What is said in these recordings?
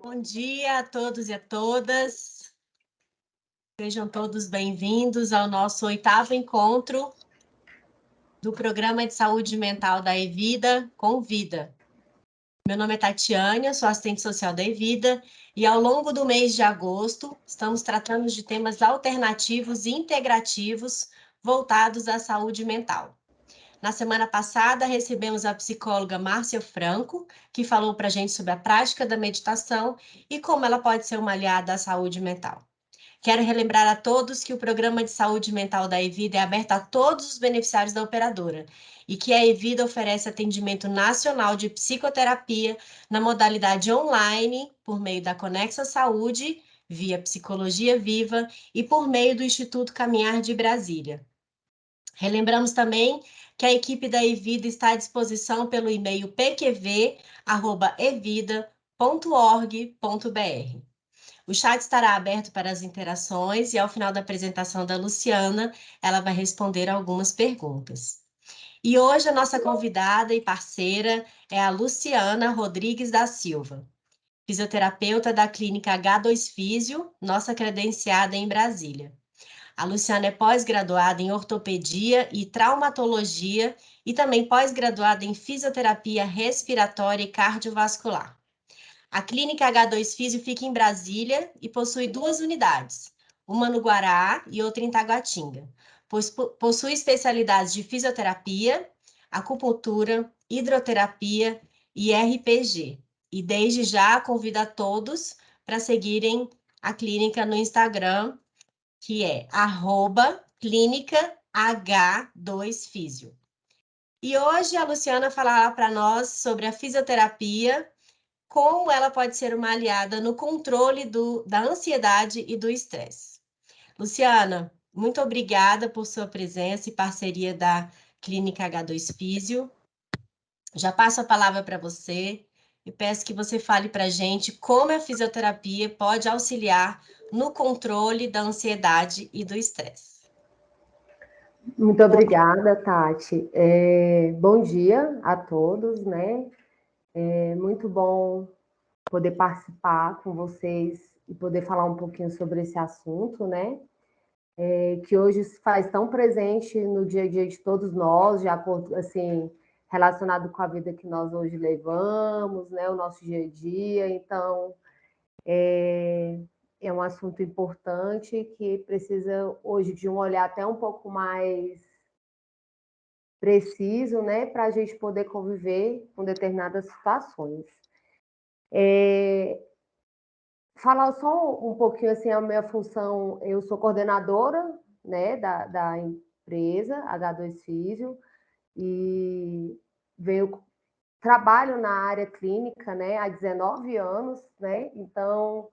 Bom dia a todos e a todas. Sejam todos bem-vindos ao nosso 8º encontro do Programa de Saúde Mental da Evida com Vida. Meu nome é Tatiane, eu sou assistente social da Evida e ao longo do mês de agosto estamos tratando de temas alternativos e integrativos voltados à saúde mental. Na semana passada, recebemos a psicóloga Márcia Franco, que falou para a gente sobre a prática da meditação e como ela pode ser uma aliada à saúde mental. Quero relembrar a todos que o Programa de Saúde Mental da Evida é aberto a todos os beneficiários da operadora e que a Evida oferece atendimento nacional de psicoterapia na modalidade online, por meio da Conexa Saúde, via Psicologia Viva e por meio do Instituto Caminhar de Brasília. Relembramos também que a equipe da Evida está à disposição pelo e-mail pqv@evida.org.br. O chat estará aberto para as interações e ao final da apresentação da Luciana, ela vai responder algumas perguntas. E hoje a nossa convidada e parceira é a Luciana Rodrigues da Silva, fisioterapeuta da clínica H2 Físio, nossa credenciada em Brasília. A Luciana é pós-graduada em ortopedia e traumatologia e também pós-graduada em fisioterapia respiratória e cardiovascular. A clínica H2 Físio fica em Brasília e possui 2 unidades, uma no Guará e outra em Taguatinga. Possui especialidades de fisioterapia, acupuntura, hidroterapia e RPG. E desde já convido a todos para seguirem a clínica no Instagram, que é @clínica H2Físio. E hoje a Luciana falará para nós sobre a fisioterapia, como ela pode ser uma aliada no controle da ansiedade e do estresse. Luciana, muito obrigada por sua presença e parceria da Clínica H2 Físio. Já passo a palavra para você e peço que você fale para a gente como a fisioterapia pode auxiliar no controle da ansiedade e do estresse. Muito obrigada, Tati. Bom dia a todos, né? É muito bom poder participar com vocês e poder falar um pouquinho sobre esse assunto, né? Que hoje se faz tão presente no dia a dia de todos nós, de acordo, assim, relacionado com a vida que nós hoje levamos, né? O nosso dia a dia. Então, é um assunto importante que precisa hoje de um olhar até um pouco mais preciso, né, para a gente poder conviver com determinadas situações. Falar só um pouquinho assim a minha função, eu sou coordenadora, né, da empresa H2 Físio e trabalho na área clínica, né, há 19 anos, né, então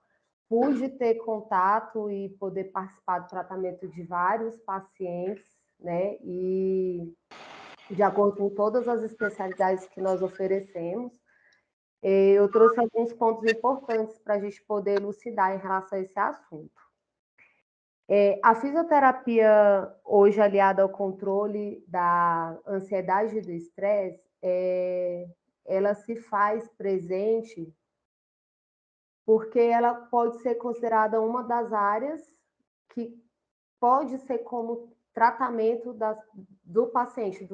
pude ter contato e poder participar do tratamento de vários pacientes, né, e de acordo com todas as especialidades que nós oferecemos. Eu trouxe alguns pontos importantes para a gente poder elucidar em relação a esse assunto. A fisioterapia, hoje aliada ao controle da ansiedade e do estresse, ela se faz presente porque ela pode ser considerada uma das áreas que pode ser como tratamento do paciente,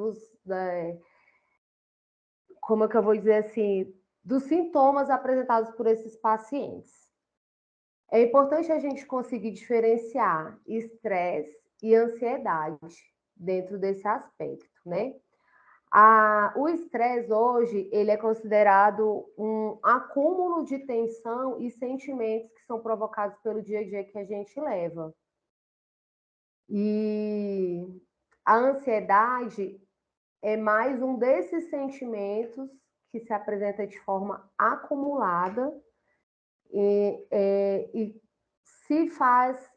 como é que eu vou dizer assim, dos sintomas apresentados por esses pacientes. É importante a gente conseguir diferenciar estresse e ansiedade dentro desse aspecto, né? O estresse hoje, ele é considerado um acúmulo de tensão e sentimentos que são provocados pelo dia a dia que a gente leva. E a ansiedade é mais um desses sentimentos que se apresenta de forma acumulada e se faz,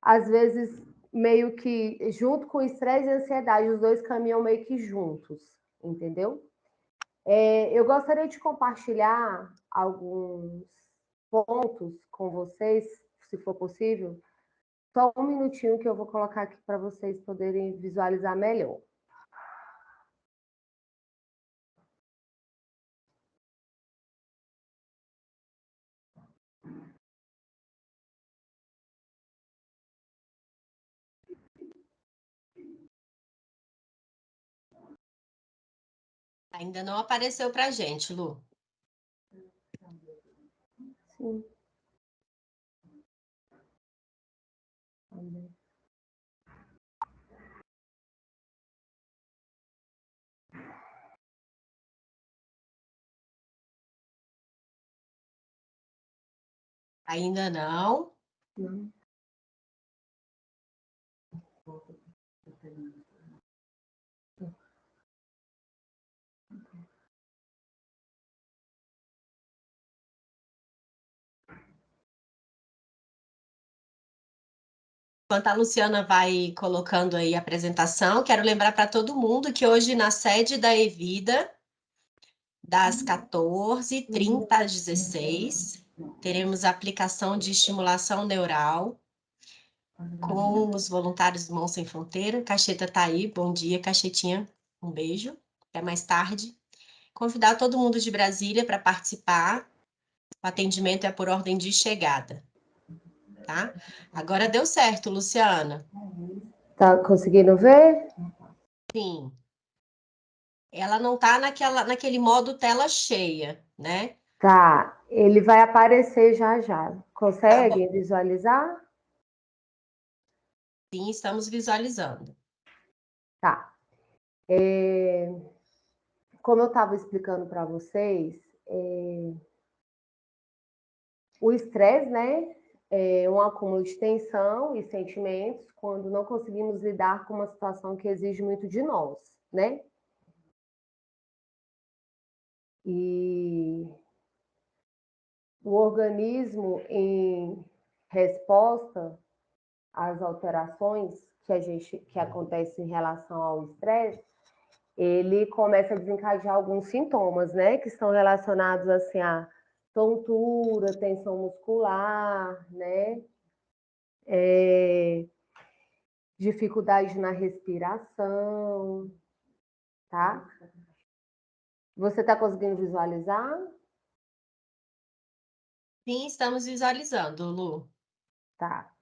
às vezes, meio que junto com estresse e ansiedade, os dois caminham meio que juntos, entendeu? Eu gostaria de compartilhar alguns pontos com vocês, se for possível. Só um minutinho que eu vou colocar aqui para vocês poderem visualizar melhor. Ainda não apareceu para a gente, Lu. Sim. Ainda não. Não. Enquanto a Luciana vai colocando aí a apresentação, quero lembrar para todo mundo que hoje na sede da Evida, das 14h30 às 16h, teremos aplicação de estimulação neural com os voluntários do Mão Sem Fronteira. Cacheta tá aí, bom dia, Cachetinha, um beijo, até mais tarde. Convidar todo mundo de Brasília para participar, o atendimento é por ordem de chegada, tá? Agora deu certo, Luciana. Tá conseguindo ver? Sim. Ela não tá naquele modo tela cheia, né? Tá, ele vai aparecer já já. Tá Consegue bom. visualizar? Sim, estamos visualizando. Tá. Como eu estava explicando para vocês, o estresse, né, é um acúmulo de tensão e sentimentos quando não conseguimos lidar com uma situação que exige muito de nós, né? E o organismo, em resposta às alterações que acontecem em relação ao estresse, ele começa a desencadear alguns sintomas, né, que estão relacionados assim a tontura, tensão muscular, né, dificuldade na respiração, tá? Você está conseguindo visualizar? Sim, estamos visualizando, Lu. Tá.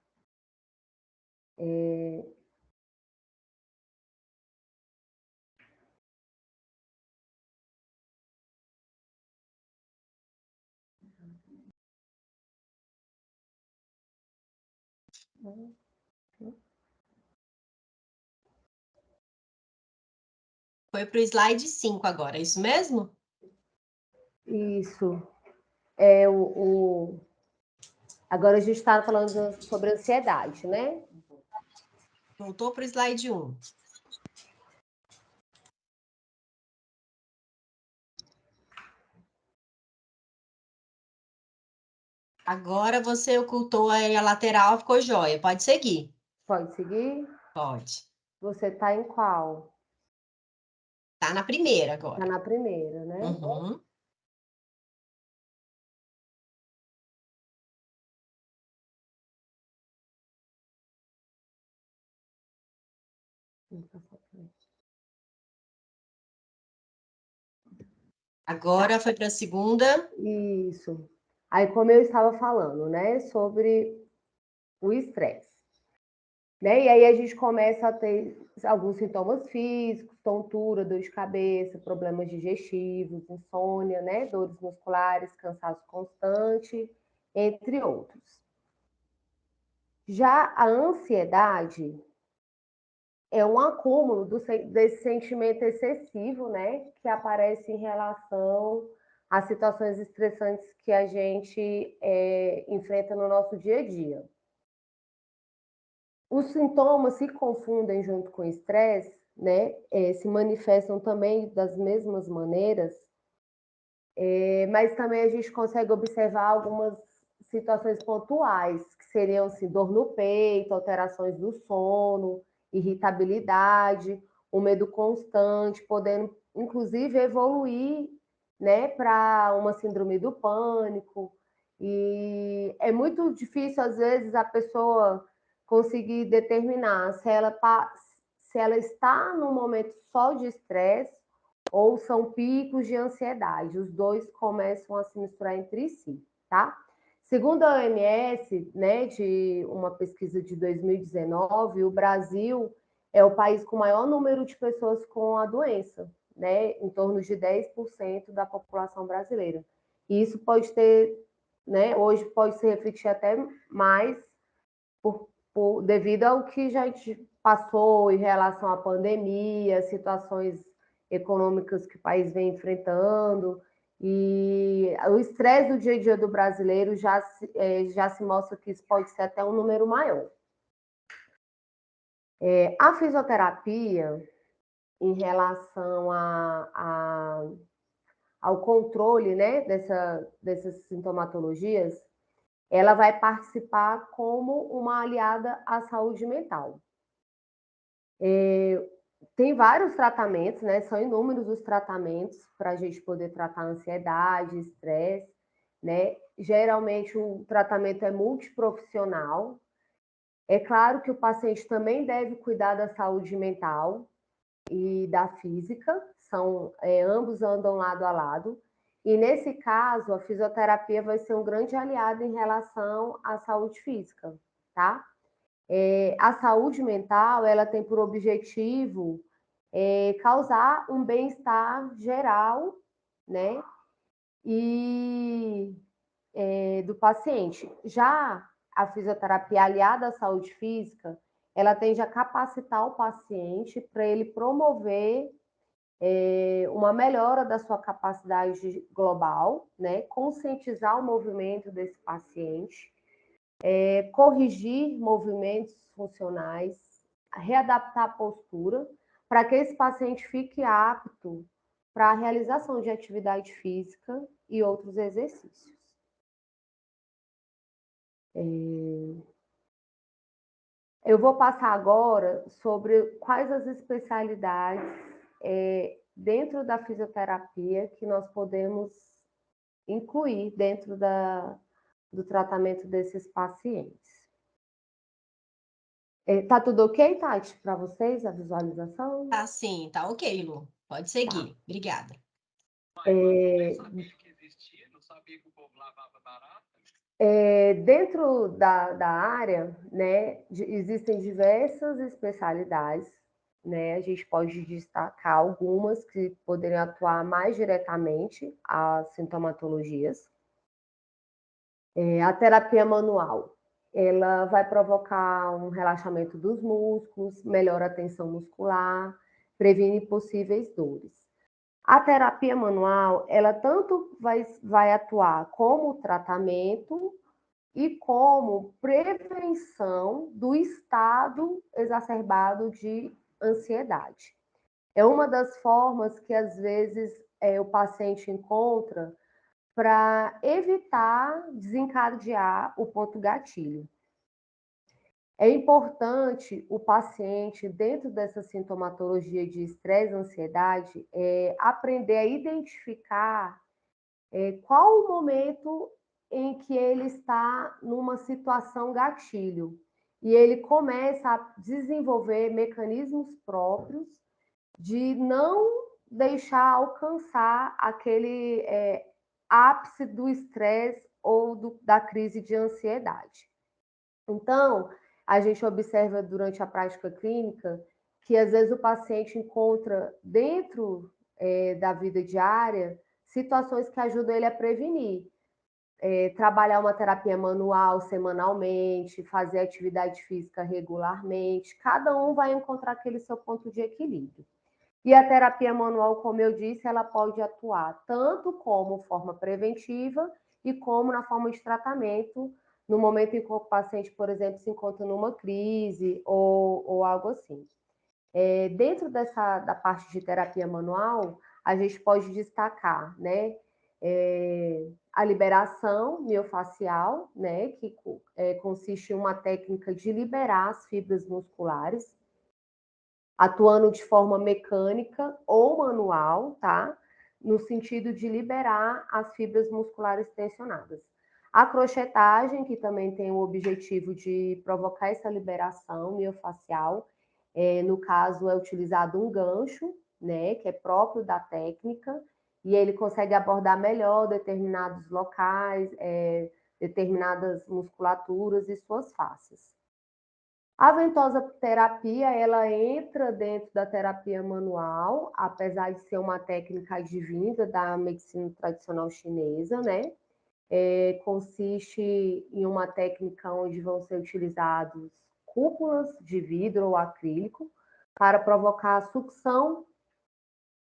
Foi para o slide 5 agora, é isso mesmo? Isso. Agora a gente está falando sobre ansiedade, né? Voltou para o slide 1. Agora você ocultou aí a lateral, ficou jóia. Pode seguir. Pode seguir? Pode. Você está em qual? Tá na primeira Está agora. na primeira, né? Uhum. Agora foi para a segunda. Isso. Aí, como eu estava falando, né, sobre o estresse, né? E aí a gente começa a ter alguns sintomas físicos, tontura, dor de cabeça, problemas digestivos, insônia, né, dores musculares, cansaço constante, entre outros. Já a ansiedade é um acúmulo desse sentimento excessivo, né, que aparece em relação às situações estressantes que a gente enfrenta no nosso dia a dia. Os sintomas se confundem junto com o estresse, né, se manifestam também das mesmas maneiras, mas também a gente consegue observar algumas situações pontuais, que seriam assim, dor no peito, alterações do sono, irritabilidade, um medo constante, podendo inclusive evoluir, né, para uma síndrome do pânico. E é muito difícil, às vezes, a pessoa conseguir determinar se ela está num momento só de estresse ou são picos de ansiedade. Os dois começam a se misturar entre si, tá? Segundo a OMS, né, de uma pesquisa de 2019, o Brasil é o país com o maior número de pessoas com a doença, né, em torno de 10% da população brasileira. E isso pode ter, né, hoje pode se refletir até mais devido ao que já a gente passou em relação à pandemia, situações econômicas que o país vem enfrentando, e o estresse do dia a dia do brasileiro já se mostra que isso pode ser até um número maior. A fisioterapia, em relação ao controle, né, dessas sintomatologias, ela vai participar como uma aliada à saúde mental. Tem vários tratamentos, né? São inúmeros os tratamentos para a gente poder tratar ansiedade, estresse, né? Geralmente o tratamento é multiprofissional. É claro que o paciente também deve cuidar da saúde mental e da física, ambos andam lado a lado. E nesse caso, a fisioterapia vai ser um grande aliado em relação à saúde física, tá? A saúde mental, ela tem por objetivo causar um bem-estar geral, né? E do paciente. Já a fisioterapia aliada à saúde física, ela tende a capacitar o paciente para ele promover uma melhora da sua capacidade global, né? Conscientizar o movimento desse paciente, corrigir movimentos funcionais, readaptar a postura, para que esse paciente fique apto para a realização de atividade física e outros exercícios. Eu vou passar agora sobre quais as especialidades dentro da fisioterapia que nós podemos incluir dentro do tratamento desses pacientes. Tá tudo ok, Tati, para vocês, a visualização? Tá sim, tá ok, Lu. Pode seguir. Obrigada. Dentro da área, né, existem diversas especialidades, né? A gente pode destacar algumas que poderiam atuar mais diretamente às sintomatologias. A terapia manual, ela vai provocar um relaxamento dos músculos, melhora a tensão muscular, previne possíveis dores. A terapia manual, ela tanto vai atuar como tratamento e como prevenção do estado exacerbado de ansiedade. É uma das formas que, às vezes, o paciente encontra para evitar desencadear o ponto gatilho. É importante o paciente, dentro dessa sintomatologia de estresse e ansiedade, aprender a identificar qual o momento em que ele está numa situação gatilho. E ele começa a desenvolver mecanismos próprios de não deixar alcançar aquele ápice do estresse ou da crise de ansiedade. Então, a gente observa durante a prática clínica que, às vezes, o paciente encontra dentro da vida diária situações que ajudam ele a prevenir. Trabalhar uma terapia manual semanalmente, fazer atividade física regularmente, cada um vai encontrar aquele seu ponto de equilíbrio. E a terapia manual, como eu disse, ela pode atuar tanto como forma preventiva e como na forma de tratamento, no momento em que o paciente, por exemplo, se encontra numa crise ou algo assim. Dentro da parte de terapia manual, a gente pode destacar, né, a liberação miofacial, né, que consiste em uma técnica de liberar as fibras musculares, atuando de forma mecânica ou manual, tá? No sentido de liberar as fibras musculares tensionadas. A crochetagem, que também tem o objetivo de provocar essa liberação miofacial, no caso é utilizado um gancho, né, que é próprio da técnica, e ele consegue abordar melhor determinados locais, determinadas musculaturas e suas faces. A ventosa terapia, ela entra dentro da terapia manual, apesar de ser uma técnica advinda da medicina tradicional chinesa, né? Consiste em uma técnica onde vão ser utilizados cúpulas de vidro ou acrílico para provocar a sucção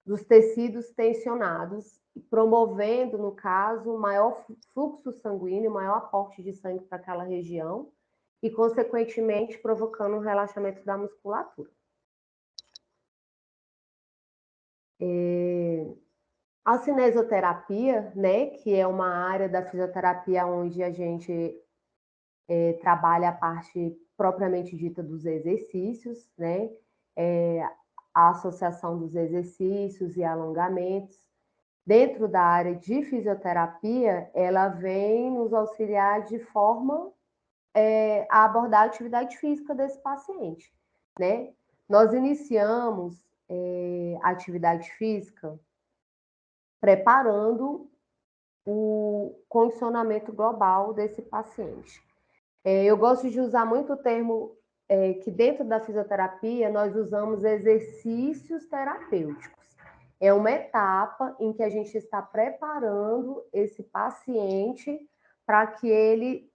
dos tecidos tensionados, promovendo, no caso, maior fluxo sanguíneo, maior aporte de sangue para aquela região e, consequentemente, provocando um relaxamento da musculatura. A cinesioterapia, né, que é uma área da fisioterapia onde a gente trabalha a parte propriamente dita dos exercícios, né, a associação dos exercícios e alongamentos. Dentro da área de fisioterapia, ela vem nos auxiliar de forma a abordar a atividade física desse paciente, né? Nós iniciamos a atividade física preparando o condicionamento global desse paciente. Eu gosto de usar muito o termo que dentro da fisioterapia nós usamos exercícios terapêuticos. É uma etapa em que a gente está preparando esse paciente para que ele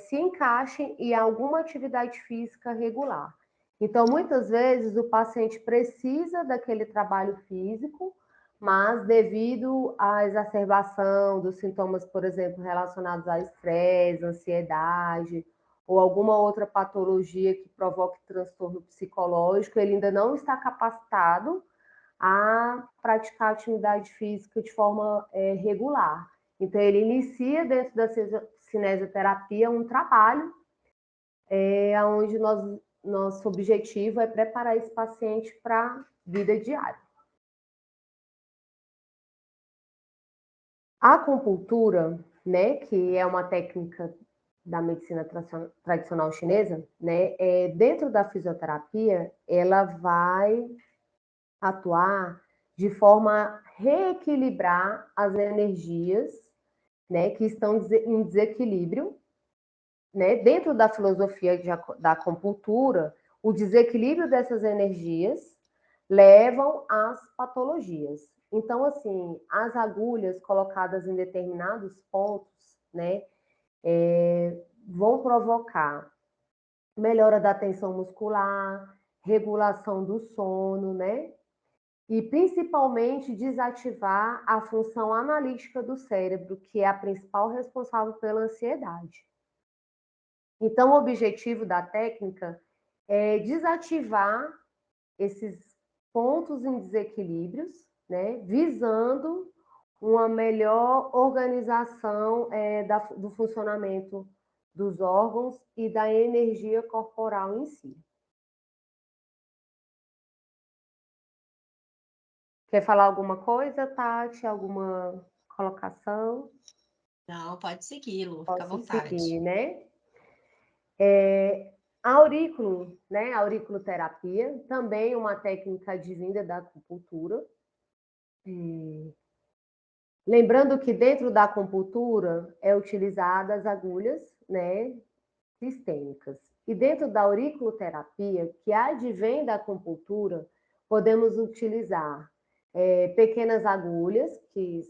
se encaixe em alguma atividade física regular. Então, muitas vezes, o paciente precisa daquele trabalho físico, mas devido à exacerbação dos sintomas, por exemplo, relacionados a estresse, ansiedade, ou alguma outra patologia que provoque transtorno psicológico, ele ainda não está capacitado a praticar atividade física de forma regular. Então, ele inicia dentro da cinesioterapia um trabalho onde nosso objetivo é preparar esse paciente para a vida diária. A acupuntura, né, que é uma técnica da medicina tradicional chinesa, né, dentro da fisioterapia, ela vai atuar de forma a reequilibrar as energias, né, que estão em desequilíbrio, né? Dentro da filosofia da acupuntura, o desequilíbrio dessas energias levam às patologias. Então, assim, as agulhas colocadas em determinados pontos, né, vão provocar melhora da tensão muscular, regulação do sono, né? E principalmente desativar a função analítica do cérebro, que é a principal responsável pela ansiedade. Então, o objetivo da técnica é desativar esses pontos em desequilíbrios, né, visando uma melhor organização do funcionamento dos órgãos e da energia corporal em si. Quer falar alguma coisa, Tati? Alguma colocação? Não, pode seguir, Lu, fica à Posso seguir, vontade. né? A aurículo, né? A auriculoterapia, também uma técnica advinda da acupuntura. Lembrando que dentro da acupuntura é utilizadas agulhas, né, sistêmicas. E dentro da auriculoterapia, que advém da acupuntura, podemos utilizar pequenas agulhas, que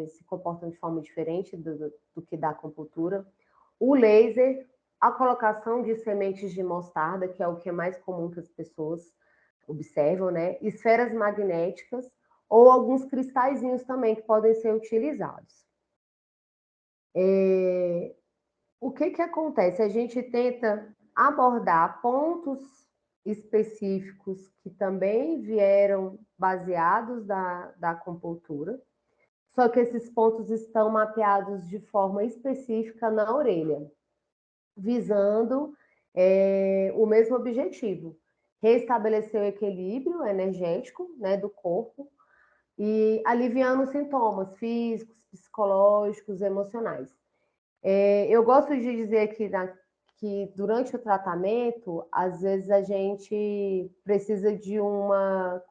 se comportam de forma diferente do que da acupuntura, o laser, a colocação de sementes de mostarda, que é o que é mais comum que as pessoas observam, né? Esferas magnéticas ou alguns cristalzinhos também que podem ser utilizados. O que acontece? A gente tenta abordar pontos específicos que também vieram baseados da acupuntura, só que esses pontos estão mapeados de forma específica na orelha, visando o mesmo objetivo, restabelecer o equilíbrio energético, né, do corpo e aliviando sintomas físicos, psicológicos, emocionais. Eu gosto de dizer que durante o tratamento, às vezes a gente precisa de uma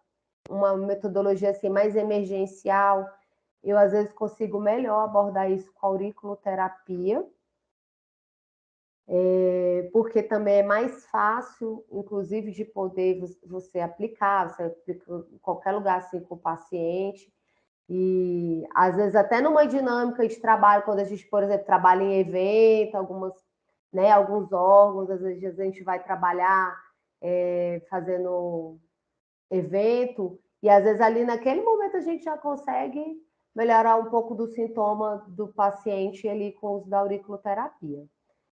metodologia assim, mais emergencial. Eu, às vezes, consigo melhor abordar isso com a auriculoterapia, porque também é mais fácil, inclusive, de poder você aplicar, você aplica em qualquer lugar assim com o paciente, e às vezes até numa dinâmica de trabalho, quando a gente, por exemplo, trabalha em evento, alguns órgãos, às vezes a gente vai trabalhar fazendo evento, e às vezes ali naquele momento a gente já consegue melhorar um pouco do sintoma do paciente ali com o uso da auriculoterapia.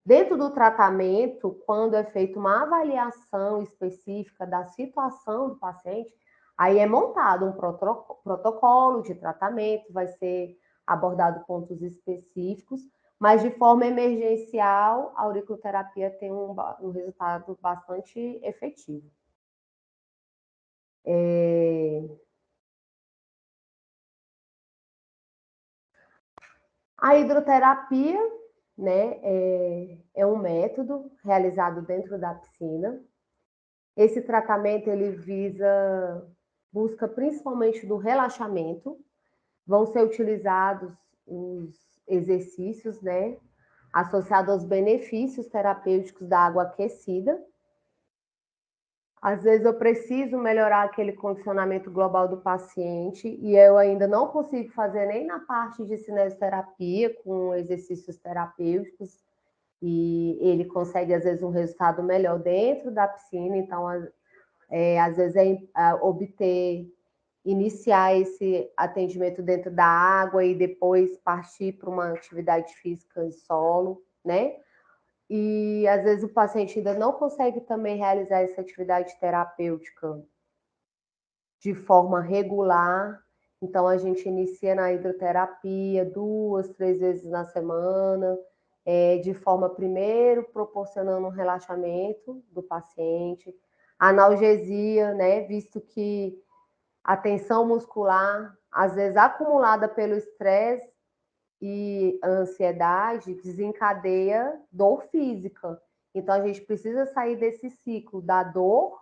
Dentro do tratamento, quando é feita uma avaliação específica da situação do paciente, aí é montado um protocolo de tratamento, vai ser abordado pontos específicos, mas de forma emergencial, a auriculoterapia tem um resultado bastante efetivo. A hidroterapia, né, é um método realizado dentro da piscina. Esse tratamento ele busca principalmente do relaxamento. Vão ser utilizados os exercícios, né, associados aos benefícios terapêuticos da água aquecida. Às vezes eu preciso melhorar aquele condicionamento global do paciente e eu ainda não consigo fazer nem na parte de cinesioterapia com exercícios terapêuticos e ele consegue às vezes um resultado melhor dentro da piscina, então às vezes iniciar esse atendimento dentro da água e depois partir para uma atividade física em solo, né? E às vezes o paciente ainda não consegue também realizar essa atividade terapêutica de forma regular. Então a gente inicia na hidroterapia 2, 3 vezes na semana, de forma primeiro proporcionando um relaxamento do paciente, analgesia, né? Visto que a tensão muscular, às vezes acumulada pelo estresse e a ansiedade, desencadeia dor física. Então, a gente precisa sair desse ciclo da dor,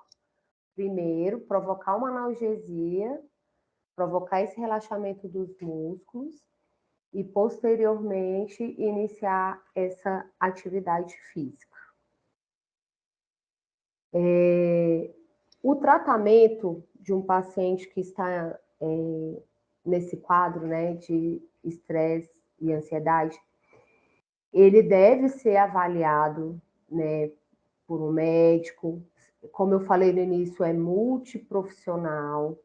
primeiro, provocar uma analgesia, provocar esse relaxamento dos músculos e, posteriormente, iniciar essa atividade física. O tratamento de um paciente que está nesse quadro, né, de estresse e ansiedade, ele deve ser avaliado, né, por um médico. Como eu falei no início, é multiprofissional.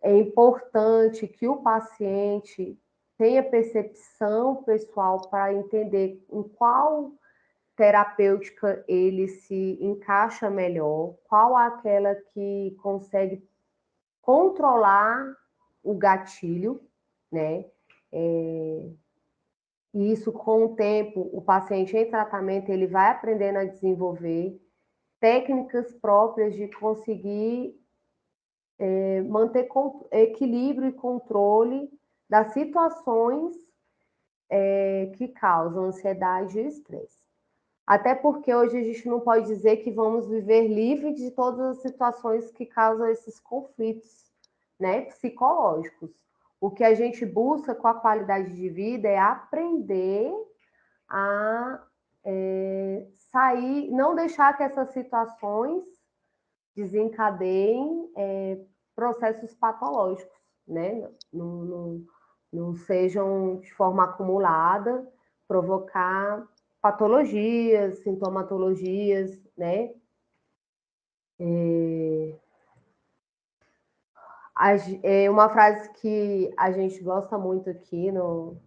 É importante que o paciente tenha percepção pessoal para entender em qual terapêutica ele se encaixa melhor, qual aquela que consegue controlar o gatilho, né? E isso, com o tempo, o paciente em tratamento, ele vai aprendendo a desenvolver técnicas próprias de conseguir manter equilíbrio e controle das situações que causam ansiedade e estresse. Até porque hoje a gente não pode dizer que vamos viver livre de todas as situações que causam esses conflitos, né, psicológicos. O que a gente busca com a qualidade de vida é aprender a sair, não deixar que essas situações desencadeiem processos patológicos, né? Não sejam de forma acumulada, provocar patologias, sintomatologias, né? Uma frase que a gente gosta muito aqui no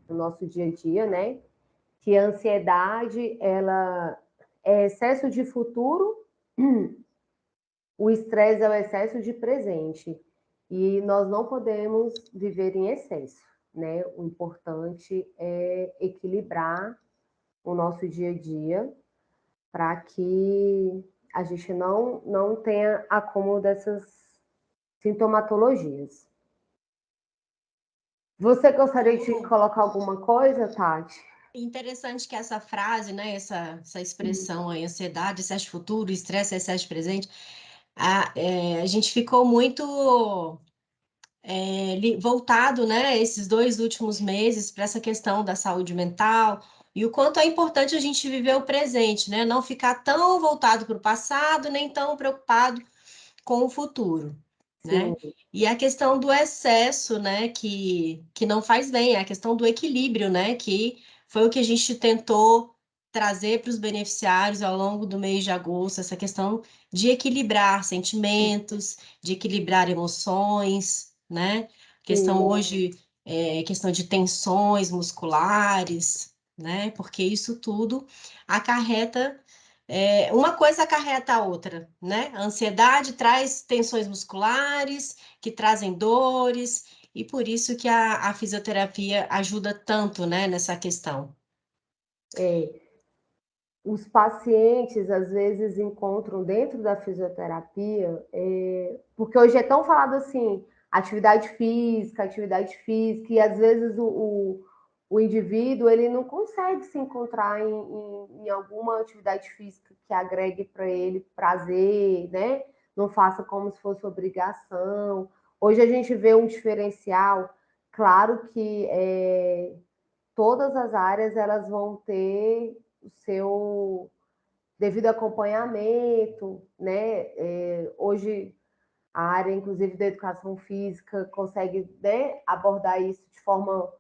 nosso dia a dia, né? Que a ansiedade, ela é excesso de futuro, o estresse é o excesso de presente. E nós não podemos viver em excesso, né? O importante é equilibrar o nosso dia a dia para que a gente não tenha acúmulo dessas sintomatologias. Você gostaria de colocar alguma coisa, Tati? Interessante que essa frase, né, essa expressão aí, ansiedade, excesso de futuro, estresse, excesso de presente, a gente ficou muito voltado, né, esses 2 últimos meses para essa questão da saúde mental e o quanto é importante a gente viver o presente, né? Não ficar tão voltado para o passado, nem tão preocupado com o futuro, né? Sim, E a questão do excesso, né, que não faz bem, a questão do equilíbrio, né, que foi o que a gente tentou trazer para os beneficiários ao longo do mês de agosto, essa questão de equilibrar sentimentos, de equilibrar emoções, né? Questão sim, hoje questão de tensões musculares, né? Porque isso tudo acarreta uma coisa acarreta a outra, né? A ansiedade traz tensões musculares, que trazem dores, e por isso que a fisioterapia ajuda tanto, né, nessa questão. é. Os pacientes às vezes encontram dentro da fisioterapia, porque hoje é tão falado assim, atividade física, e às vezes o indivíduo ele não consegue se encontrar em alguma atividade física que agregue para ele prazer, né? Não faça como se fosse obrigação. Hoje a gente vê um diferencial, claro que todas as áreas elas vão ter o seu devido acompanhamento, né? Hoje a área, inclusive da educação física, consegue, né, abordar isso de forma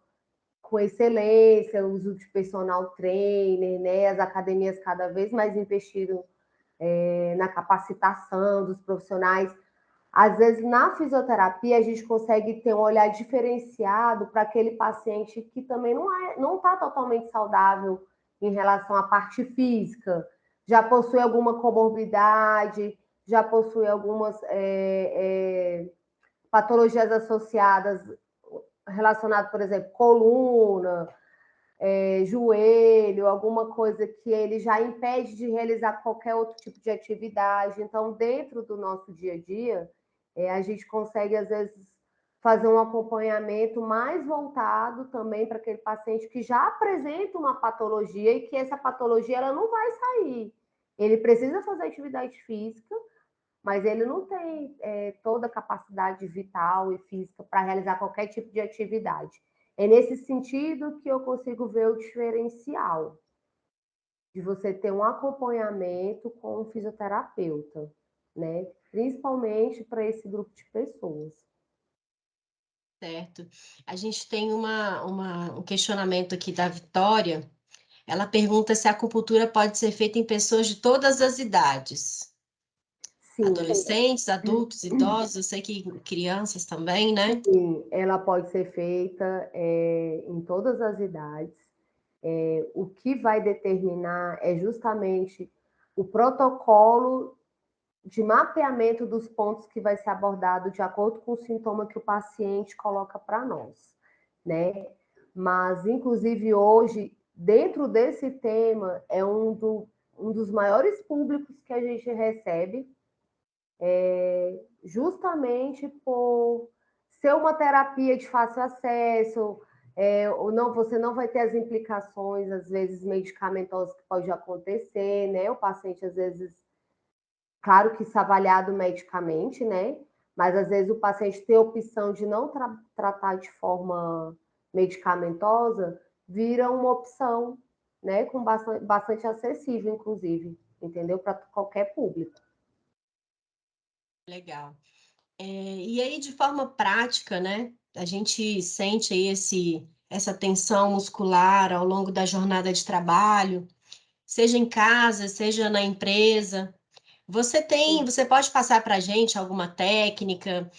com excelência, o uso de personal trainer, né? As academias cada vez mais investiram na capacitação dos profissionais. Às vezes, na fisioterapia, a gente consegue ter um olhar diferenciado para aquele paciente que também não está totalmente saudável em relação à parte física. Já possui alguma comorbidade, já possui algumas patologias associadas relacionadas, por exemplo, coluna, joelho, alguma coisa que ele já impede de realizar qualquer outro tipo de atividade. Então, dentro do nosso dia a dia, a gente consegue, às vezes, fazer um acompanhamento mais voltado também para aquele paciente que já apresenta uma patologia e que essa patologia ela não vai sair. Ele precisa fazer atividade física, mas ele não tem toda a capacidade vital e física para realizar qualquer tipo de atividade. É nesse sentido que eu consigo ver o diferencial de você ter um acompanhamento com um fisioterapeuta, né? Principalmente para esse grupo de pessoas. Certo. A gente tem um questionamento aqui da Vitória. Ela pergunta se a acupuntura pode ser feita em pessoas de todas as idades. Sim, Adolescentes, adultos, idosos, eu sei que crianças também, né? sim, ela pode ser feita em todas as idades. O que vai determinar é justamente o protocolo de mapeamento dos pontos que vai ser abordado de acordo com o sintoma que o paciente coloca para nós, né? Mas, inclusive, hoje, dentro desse tema, é um dos maiores públicos que a gente recebe, justamente por ser uma terapia de fácil acesso, ou não, você não vai ter as implicações, às vezes, medicamentosas que pode acontecer, né? O paciente, às vezes, claro que isso é avaliado medicamente, né? Mas às vezes o paciente tem a opção de não tratar de forma medicamentosa, vira uma opção, né? Com bastante acessível, inclusive, entendeu? Para qualquer público. Legal. E aí, de forma prática, né? A gente sente aí essa tensão muscular ao longo da jornada de trabalho, seja em casa, seja na empresa. Você pode passar para a gente alguma técnica,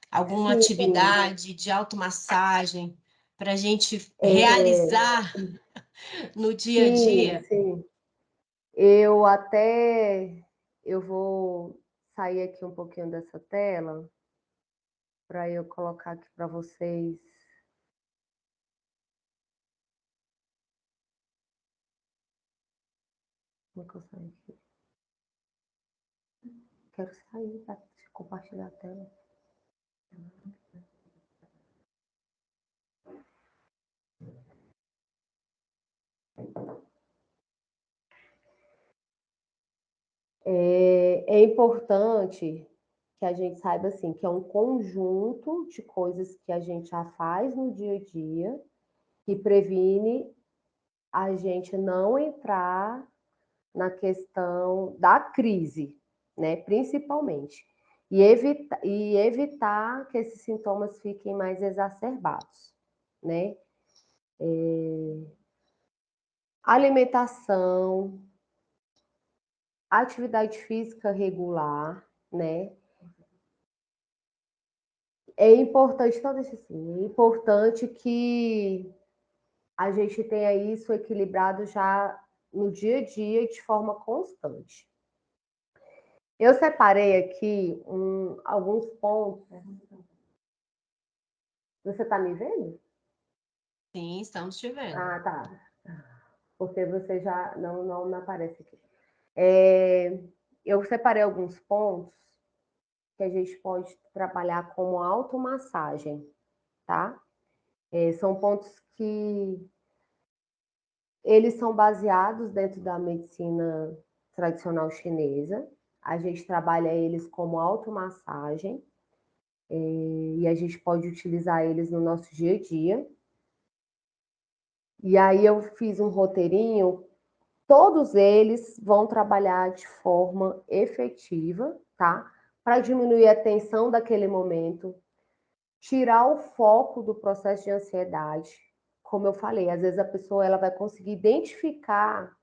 alguma Sim, atividade de automassagem para a gente realizar no dia a sim, dia? sim. Eu até eu vou sair aqui um pouquinho dessa tela para eu colocar aqui para vocês. Como é que eu saio aqui? Quero sair para compartilhar a tela. É importante que a gente saiba assim, que é um conjunto de coisas que a gente já faz no dia a dia que previne a gente não entrar na questão da crise, né? Principalmente. E evitar que esses sintomas fiquem mais exacerbados, né? Alimentação, atividade física regular, né? É importante, então deixa assim, é importante que a gente tenha isso equilibrado já no dia a dia de forma constante. Eu separei aqui alguns pontos. Você está me vendo? Sim, estamos te vendo. Ah, tá. Porque você já não aparece aqui. Eu separei alguns pontos que a gente pode trabalhar como automassagem, tá? São pontos que eles são baseados dentro da medicina tradicional chinesa. A gente trabalha eles como automassagem e a gente pode utilizar eles no nosso dia a dia. E aí eu fiz um roteirinho, todos eles vão trabalhar de forma efetiva, tá? Para diminuir a tensão daquele momento, tirar o foco do processo de ansiedade. Como eu falei, às vezes a pessoa ela vai conseguir identificar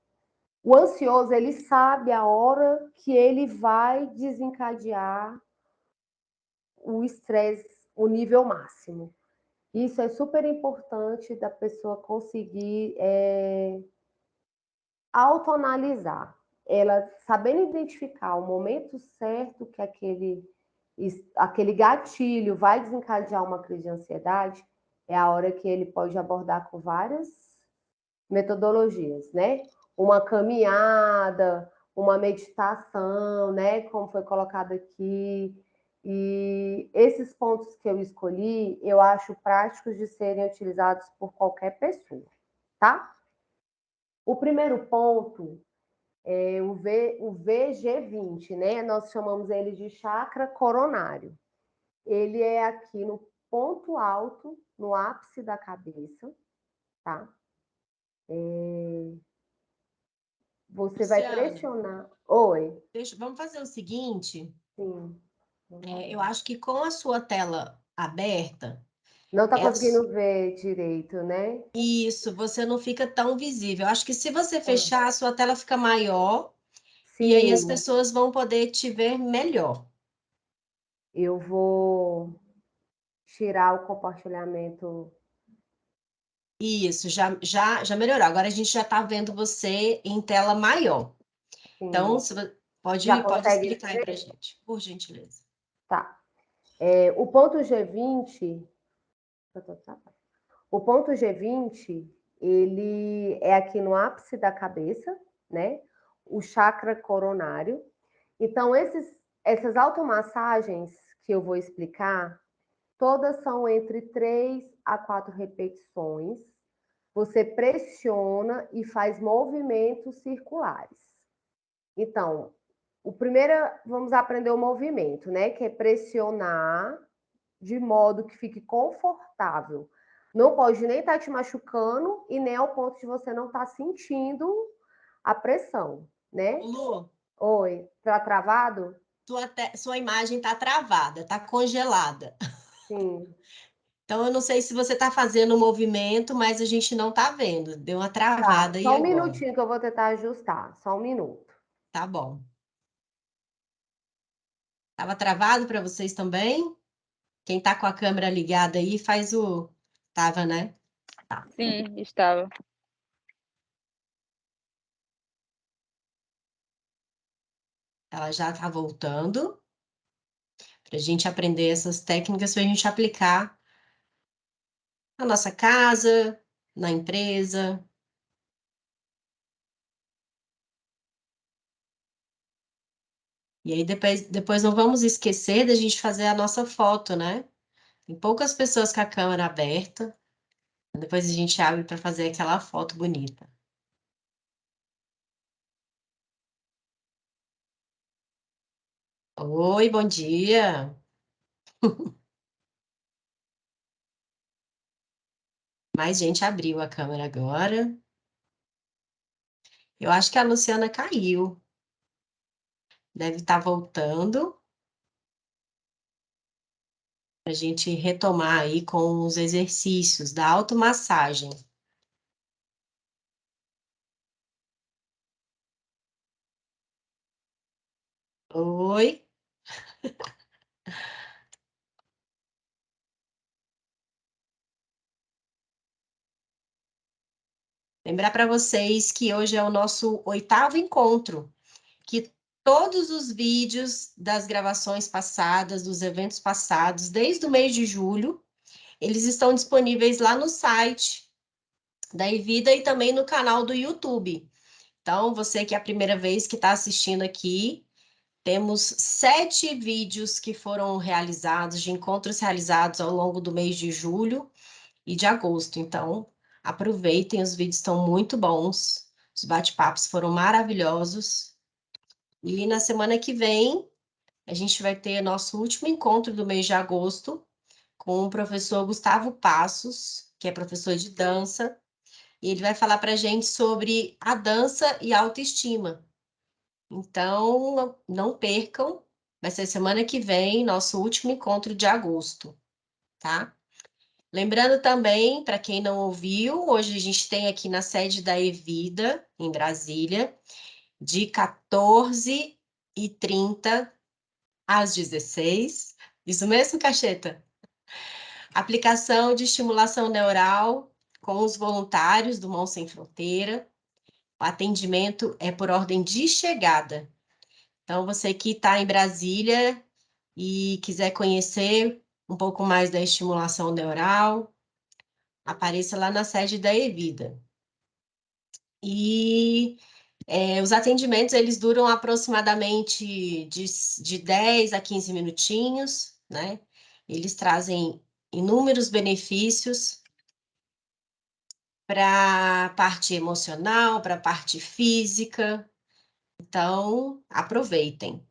o ansioso, ele sabe a hora que ele vai desencadear o estresse, o nível máximo. Isso é super importante da pessoa conseguir autoanalisar. Ela sabendo identificar o momento certo que aquele gatilho vai desencadear uma crise de ansiedade, é a hora que ele pode abordar com várias metodologias, né? Uma caminhada, uma meditação, né? Como foi colocado aqui. E esses pontos que eu escolhi, eu acho práticos de serem utilizados por qualquer pessoa, tá? O primeiro ponto é o VG20, né? Nós chamamos ele de chakra coronário. Ele é aqui no ponto alto, no ápice da cabeça, tá? Você vai Luciana, pressionar. Oi. vamos fazer o seguinte. Sim. Eu acho que com a sua tela aberta, Não está é conseguindo ver direito, né? isso, você não fica tão visível. Eu acho que se você fechar, a sua tela fica maior e aí as Sim, pessoas vão poder te ver melhor. eu vou tirar o compartilhamento. Isso, já melhorou. Agora a gente já está vendo você em tela maior. Então, Sim. Já pode consegue explicar aí para ver? gente, por gentileza. Tá. O ponto G20. O ponto G20, ele é aqui no ápice da cabeça, né? O chakra coronário. Então, essas automassagens que eu vou explicar, todas são entre 3 a 4 repetições. Você pressiona e faz movimentos circulares. Então, vamos aprender o movimento, né? Que é pressionar de modo que fique confortável. Não pode nem estar te machucando e nem ao ponto de você não estar sentindo a pressão, né? Lu, Oi, tá travado? sua imagem está travada, está congelada. Sim. Então, eu não sei se você está fazendo o movimento, mas a gente não está vendo. Deu uma Tá, travada aí só um agora. minutinho que eu vou tentar ajustar. Só um minuto. Tá bom. Tava travado para vocês também? Quem está com a câmera ligada aí faz o. Tava, né? Tá. Sim, estava. Ela já está voltando para a gente aprender essas técnicas para a gente aplicar na nossa casa, na empresa. E aí depois não vamos esquecer da gente fazer a nossa foto, né? Tem poucas pessoas com a câmera aberta. Depois a gente abre para fazer aquela foto bonita. Oi, bom dia. Mais gente abriu a câmera agora. Eu acho que a Luciana caiu. Deve estar voltando para a gente retomar aí com os exercícios da automassagem. Oi. Lembrar para vocês que hoje é o nosso 8º encontro, que todos os vídeos das gravações passadas, dos eventos passados, desde o mês de julho, eles estão disponíveis lá no site da Evida e também no canal do YouTube. Então, você que é a primeira vez que está assistindo aqui, temos 7 vídeos que foram realizados, de encontros realizados ao longo do mês de julho e de agosto. Então, aproveitem, os vídeos estão muito bons, os bate-papos foram maravilhosos. E na semana que vem, a gente vai ter nosso último encontro do mês de agosto com o professor Gustavo Passos, que é professor de dança, e ele vai falar para a gente sobre a dança e a autoestima. Então, não percam, vai ser semana que vem, nosso último encontro de agosto, tá? Lembrando também, para quem não ouviu, hoje a gente tem aqui na sede da Evida, em Brasília, de 14h30 às 16h. Isso mesmo, Cacheta? Aplicação de estimulação neural com os voluntários do Mão Sem Fronteira. O atendimento é por ordem de chegada. Então, você que está em Brasília e quiser conhecer um pouco mais da estimulação neural, apareça lá na sede da Evida. E os atendimentos, eles duram aproximadamente de 10 a 15 minutinhos, né? Eles trazem inúmeros benefícios para a parte emocional, para a parte física. Então, aproveitem.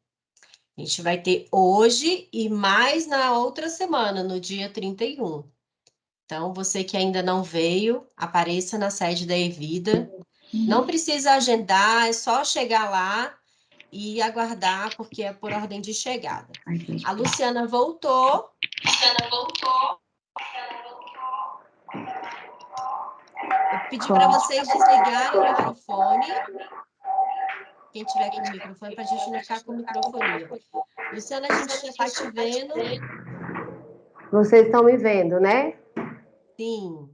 A gente vai ter hoje e mais na outra semana, no dia 31. Então, você que ainda não veio, apareça na sede da Evida. Não precisa agendar, é só chegar lá e aguardar, porque é por ordem de chegada. A Luciana voltou. Eu pedi para vocês desligarem o microfone. Quem tiver com o microfone, para a gente não ficar com microfonia. Luciana, a gente já está te vendo. Vocês estão me vendo, né? Sim.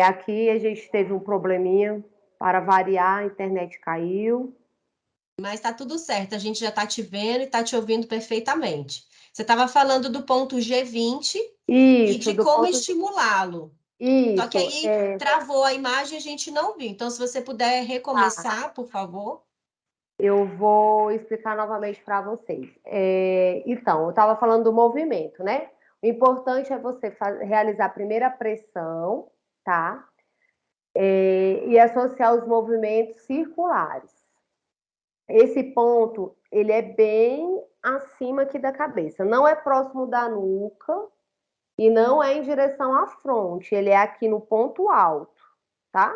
Aqui a gente teve um probleminha, para variar, a internet caiu. Mas está tudo certo, a gente já está te vendo e está te ouvindo perfeitamente. Você estava falando do ponto G20 e Isso, de do como ponto. estimulá-lo. Só que Isso, aí travou a imagem e a gente não viu. Então, se você puder recomeçar, por favor. eu vou explicar novamente para vocês. Então, eu estava falando do movimento, né? O importante é você realizar a primeira pressão, tá? E associar os movimentos circulares. Esse ponto, ele é bem acima aqui da cabeça. Não é próximo da nuca e não é em direção à fronte. Ele é aqui no ponto alto, tá?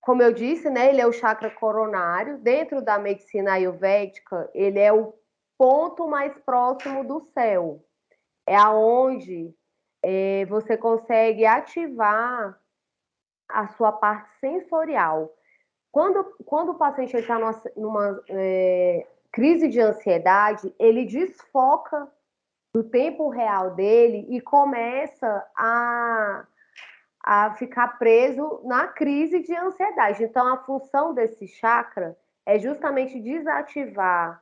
Como eu disse, né, ele é o chakra coronário. Dentro da medicina ayurvédica, ele é o ponto mais próximo do céu. É aonde você consegue ativar a sua parte sensorial. Quando o paciente está numa crise de ansiedade, ele desfoca do tempo real dele e começa a ficar preso na crise de ansiedade. Então, a função desse chakra é justamente desativar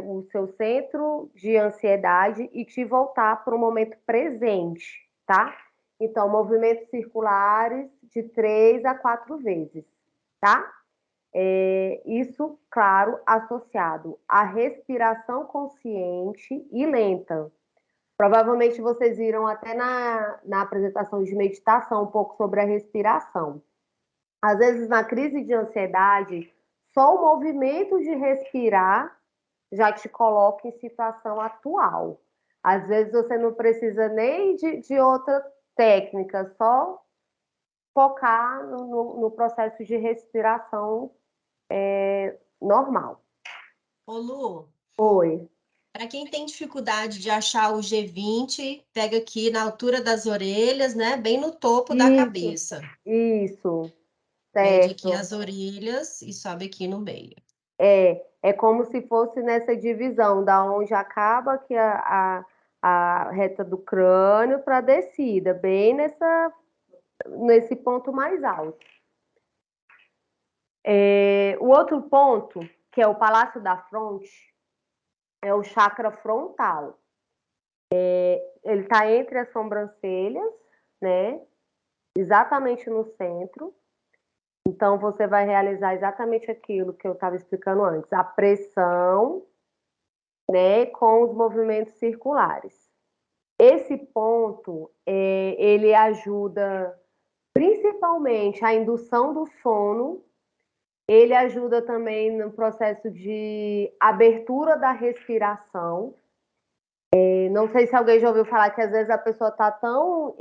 o seu centro de ansiedade e te voltar para o momento presente, tá? Então, movimentos circulares de 3 a 4 vezes, tá? Isso, claro, associado à respiração consciente e lenta. Provavelmente vocês viram até na apresentação de meditação um pouco sobre a respiração. Às vezes, na crise de ansiedade, Só o movimento de respirar já te coloca em situação atual. Às vezes você não precisa nem de outra técnica, só focar no processo de respiração normal. Ô, Lu, Oi. para quem tem dificuldade de achar o G20, pega aqui na altura das orelhas, né? Bem no topo da Isso, cabeça. isso, Mede aqui certo. as orelhas e sobe aqui no meio. É como se fosse nessa divisão, da onde acaba aqui a reta do crânio para a descida, bem nesse ponto mais alto. O outro ponto, que é o Palácio da Fronte, é o chakra frontal. Ele está entre as sobrancelhas, né? Exatamente no centro. Então, você vai realizar exatamente aquilo que eu estava explicando antes, a pressão, né, com os movimentos circulares. Esse ponto, ele ajuda principalmente a indução do sono, ele ajuda também no processo de abertura da respiração. Não sei se alguém já ouviu falar que às vezes a pessoa está tão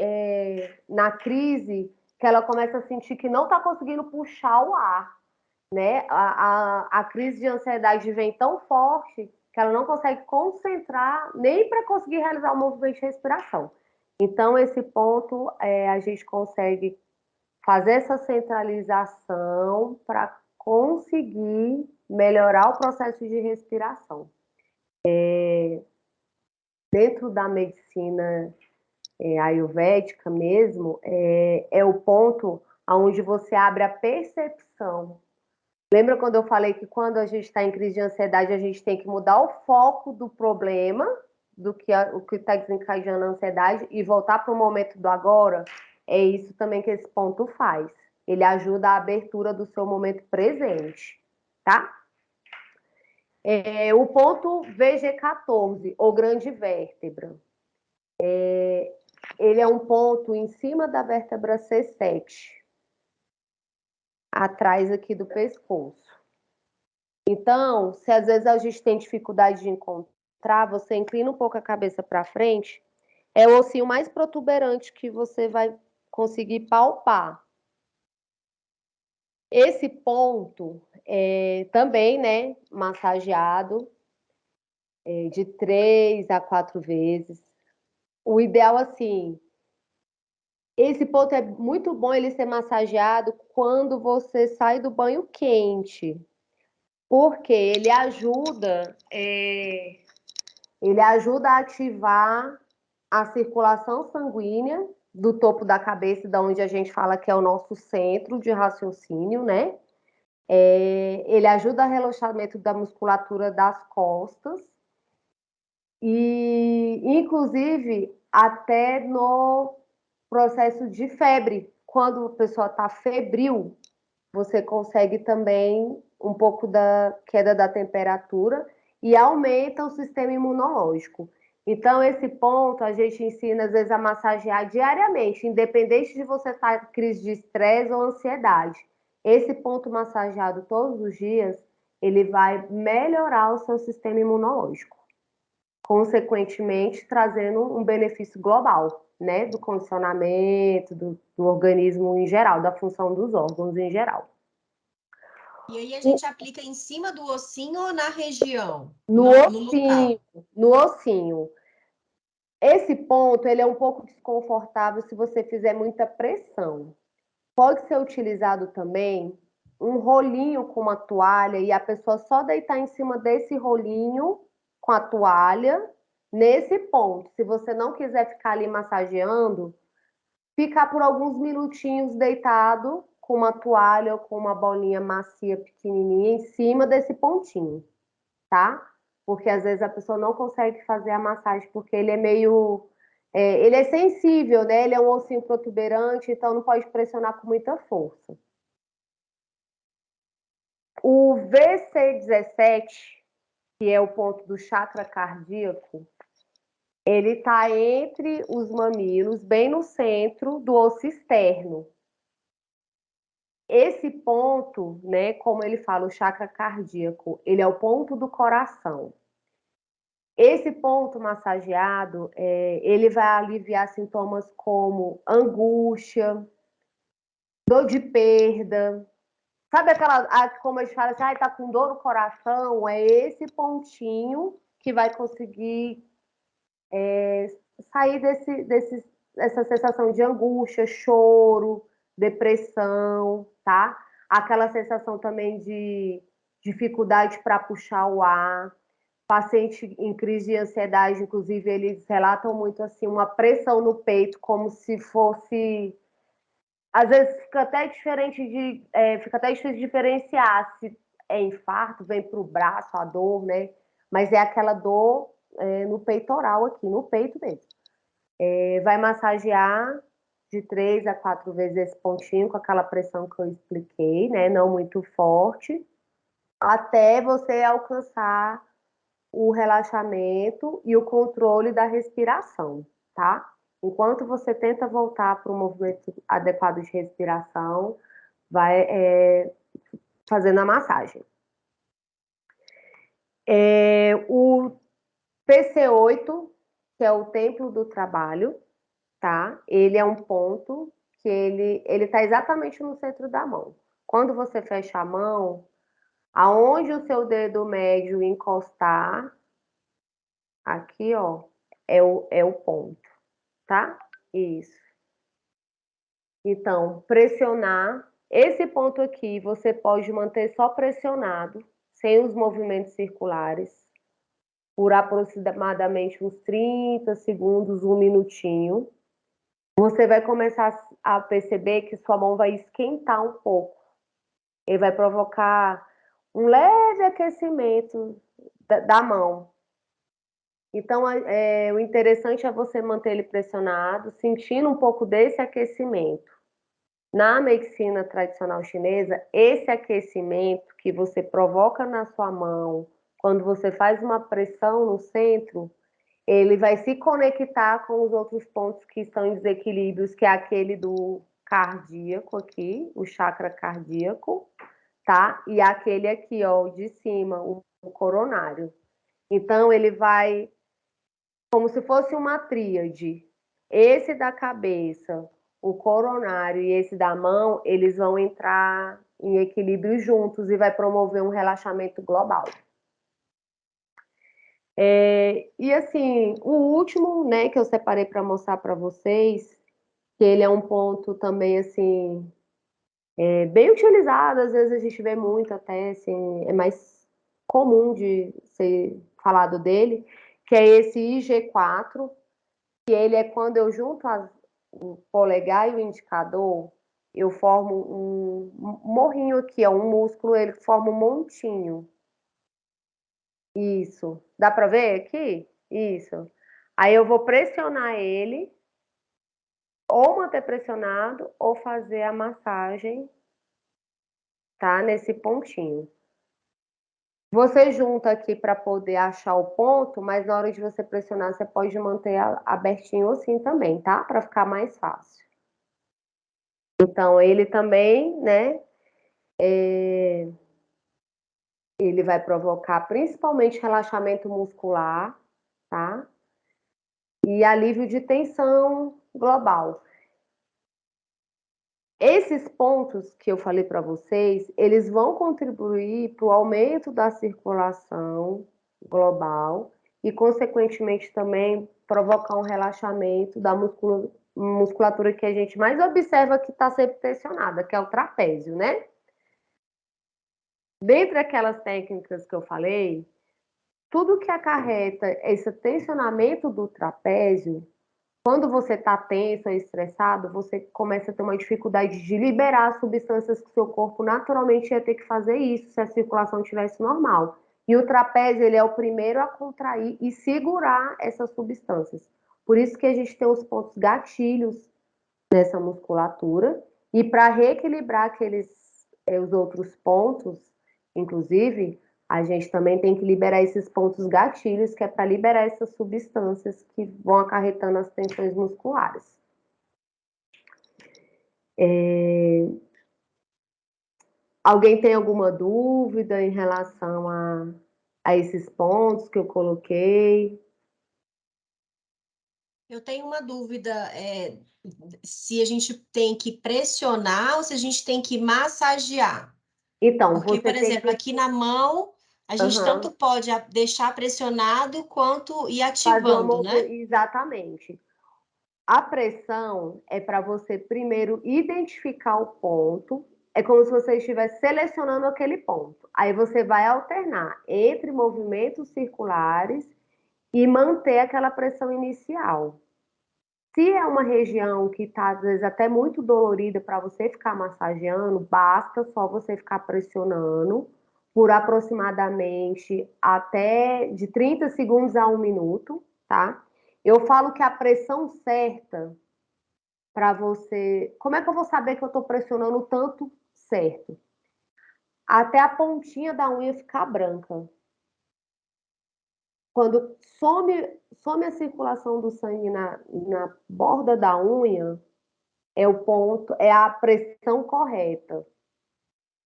na crise que ela começa a sentir que não está conseguindo puxar o ar, né? A crise de ansiedade vem tão forte que ela não consegue concentrar nem para conseguir realizar o movimento de respiração. Então, esse ponto a gente consegue fazer essa centralização para conseguir melhorar o processo de respiração. Dentro da medicina ayurvédica mesmo, é o ponto onde você abre a percepção. Lembra quando eu falei que quando a gente está em crise de ansiedade, a gente tem que mudar o foco do problema, o que está desencadeando a ansiedade, e voltar para o momento do agora? É isso também que esse ponto faz. Ele ajuda a abertura do seu momento presente, tá? O ponto VG14, ou grande vértebra. Ele é um ponto em cima da vértebra C7, atrás aqui do pescoço. Então, se às vezes a gente tem dificuldade de encontrar, você inclina um pouco a cabeça para frente, é o ossinho mais protuberante que você vai conseguir palpar. Esse ponto também, né, massageado de 3 a 4 vezes. O ideal, assim, esse ponto é muito bom ele ser massageado quando você sai do banho quente, porque ele ajuda a ativar a circulação sanguínea do topo da cabeça, da onde a gente fala que é o nosso centro de raciocínio, né? Ele ajuda a relaxamento da musculatura das costas e, inclusive, até no processo de febre. Quando a pessoa está febril, você consegue também um pouco da queda da temperatura e aumenta o sistema imunológico. Então, esse ponto a gente ensina, às vezes, a massagear diariamente, independente de você estar em crise de estresse ou ansiedade. Esse ponto massageado todos os dias, ele vai melhorar o seu sistema imunológico, consequentemente trazendo um benefício global, né, do condicionamento, do organismo em geral, da função dos órgãos em geral. E aí a gente aplica em cima do ossinho ou na região? No No ossinho, local? no ossinho. Esse ponto, ele é um pouco desconfortável se você fizer muita pressão. Pode ser utilizado também um rolinho com uma toalha e a pessoa só deitar em cima desse rolinho com a toalha nesse ponto. Se você não quiser ficar ali massageando, ficar por alguns minutinhos deitado com uma toalha ou com uma bolinha macia pequenininha em cima desse pontinho, tá? Porque às vezes a pessoa não consegue fazer a massagem porque ele é meio ele é sensível, né? Ele é um ossinho protuberante, então não pode pressionar com muita força. O VC17, que é o ponto do chakra cardíaco, ele está entre os mamilos, bem no centro do osso externo. esse ponto, né, como ele fala, o chakra cardíaco, ele é o ponto do coração. Esse ponto massageado, ele vai aliviar sintomas como angústia, dor de perda. Sabe como a gente fala assim, tá com dor no coração? É esse pontinho que vai conseguir sair dessa sensação de angústia, choro, depressão, tá? Aquela sensação também de dificuldade para puxar o ar. Paciente em crise de ansiedade, inclusive, eles relatam muito assim, uma pressão no peito, como se fosse. Às vezes fica até difícil de diferenciar se é infarto, vem para o braço, a dor, né? Mas é aquela dor no peitoral aqui, no peito mesmo. Vai massagear de 3 a 4 vezes esse pontinho, com aquela pressão que eu expliquei, né? Não muito forte, até você alcançar o relaxamento e o controle da respiração, tá? Enquanto você tenta voltar para o movimento adequado de respiração, vai fazendo a massagem. O PC8, que é o templo do trabalho, tá? Ele é um ponto que ele tá exatamente no centro da mão. Quando você fecha a mão, aonde o seu dedo médio encostar, aqui, ó, é o ponto, tá? Isso. Então, pressionar. Esse ponto aqui, você pode manter só pressionado, sem os movimentos circulares, por aproximadamente uns 30 segundos, 1 minutinho. Você vai começar a perceber que sua mão vai esquentar um pouco. Ele vai provocar um leve aquecimento da mão. Então, o interessante é você manter ele pressionado, sentindo um pouco desse aquecimento. Na medicina tradicional chinesa, esse aquecimento que você provoca na sua mão, quando você faz uma pressão no centro, ele vai se conectar com os outros pontos que estão em desequilíbrios, que é aquele do cardíaco aqui, o chakra cardíaco, tá? E aquele aqui, ó, de cima, o coronário. Então, ele vai como se fosse uma tríade. Esse da cabeça, o coronário e esse da mão, eles vão entrar em equilíbrio juntos e vai promover um relaxamento global. E assim, o último, né, que eu separei para mostrar para vocês, que ele é um ponto também assim bem utilizado, às vezes a gente vê muito até, assim, é mais comum de ser falado dele, que é esse IG4, que ele é quando eu junto o polegar e o indicador, eu formo um morrinho aqui, ó, um músculo, ele forma um montinho. Isso. Dá para ver aqui? Isso. Aí eu vou pressionar ele, ou manter pressionado, ou fazer a massagem, tá? Nesse pontinho. Você junta aqui para poder achar o ponto, mas na hora de você pressionar, você pode manter abertinho assim também, tá? Para ficar mais fácil. Então, ele também, né? Ele vai provocar principalmente relaxamento muscular, tá? E alívio de tensão global. Esses pontos que eu falei para vocês, eles vão contribuir para o aumento da circulação global e, consequentemente, também provocar um relaxamento da musculatura que a gente mais observa que está sempre tensionada, que é o trapézio, né? Dentre aquelas técnicas que eu falei, tudo que acarreta esse tensionamento do trapézio, quando você está tenso ou estressado, você começa a ter uma dificuldade de liberar substâncias que o seu corpo naturalmente ia ter que fazer isso se a circulação estivesse normal. E o trapézio, ele é o primeiro a contrair e segurar essas substâncias. Por isso que a gente tem os pontos gatilhos nessa musculatura. E para reequilibrar os outros pontos, inclusive, a gente também tem que liberar esses pontos gatilhos, que é para liberar essas substâncias que vão acarretando as tensões musculares. Alguém tem alguma dúvida em relação a esses pontos que eu coloquei? Eu tenho uma dúvida, se a gente tem que pressionar ou se a gente tem que massagear. Então, Porque, você por tem exemplo, que aqui na mão, a gente tanto aham, pode deixar pressionado quanto ir fazer uma ativando, né? exatamente. A pressão é para você primeiro identificar o ponto, é como se você estivesse selecionando aquele ponto. Aí você vai alternar entre movimentos circulares e manter aquela pressão inicial. Se é uma região que está, às vezes, até muito dolorida para você ficar massageando, basta só você ficar pressionando por aproximadamente até de 30 segundos a 1 minuto, tá? Eu falo que a pressão certa para você. Como é que eu vou saber que eu estou pressionando o tanto certo? Até a pontinha da unha ficar branca. Quando some a circulação do sangue na borda da unha, é o ponto, é a pressão correta.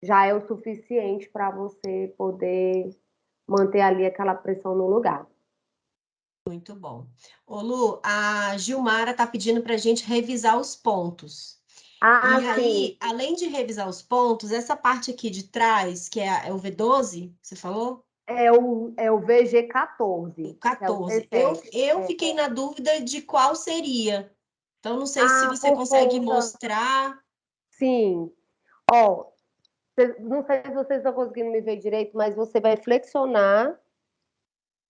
Já é o suficiente para você poder manter ali aquela pressão no lugar. Muito bom. Ô, Lu, a Gilmara está pedindo para a gente revisar os pontos. Ah, E sim, aí, além de revisar os pontos, essa parte aqui de trás, que é o V12, você falou? é o O VG14, que é o 14. Eu, 17. eu fiquei na dúvida de qual seria. Então, não sei se Ah, você por consegue conta. mostrar. Sim. Ó, não sei se vocês estão conseguindo me ver direito, mas você vai flexionar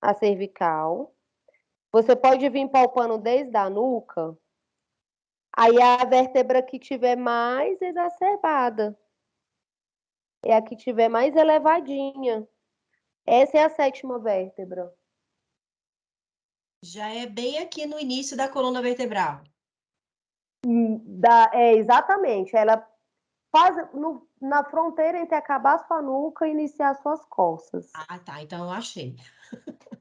a cervical. Você pode vir palpando desde a nuca. Aí a vértebra que tiver mais exacerbada é a que tiver mais elevadinha. Essa é a sétima vértebra. Já é bem aqui no início da coluna vertebral. Exatamente. Ela faz na fronteira entre acabar sua nuca e iniciar suas costas. Ah, tá. Então eu achei.